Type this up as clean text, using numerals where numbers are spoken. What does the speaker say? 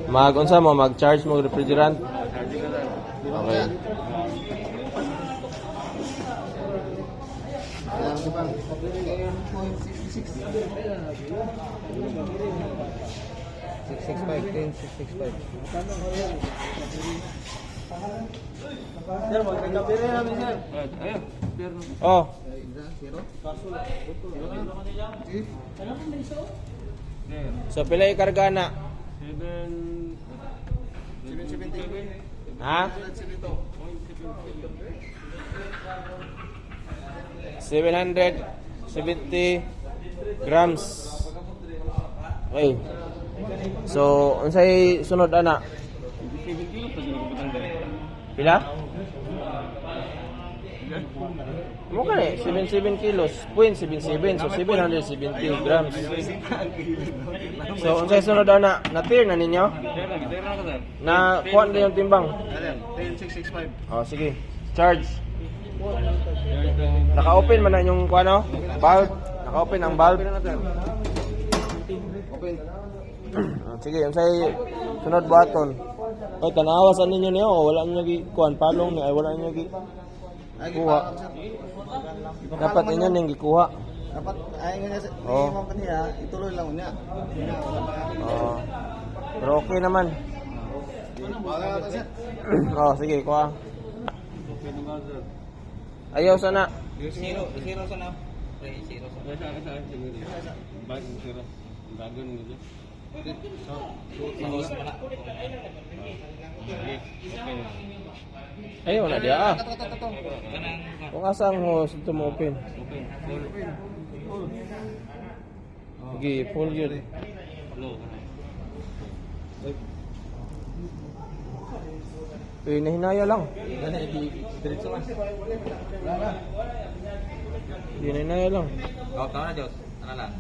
Mag-unsa mo? Mag-charge mo refrigerant? Okay. Oh. So pila ikarga na? 770. Ha? 770 grams. Okay. So, unsay sunod ana? Pila? Mo ka 77 kilos, 0.77, so 770 grams. So, unsay sunod ana? Na-tear na ninyo? Na kuan din yung timbang? 10665. Oh, sige. Charge. Naka-open man na yung kuano? Valve. Naka-open ang valve. Open. Sige, unsay sunod buhaton? Oy, tanawa sa ninyo niyo, wala niyo gi kuan palong ni ay wala niyo gi kuha. Dapat inyo ning gikuha. Dapat ay nga sa Oh. ma'am kaniya, ituloy lang niya. Oh. Pero okay naman. Wala ta siya. Oh, sige, kuha. Ayaw sana. Zero sana. Ayaw na dia. Kung asang host ito mo open. Sige, full yun. Nahinaya lang. Nahinaya lang. Oh, tama na, Diyos. Ano lang?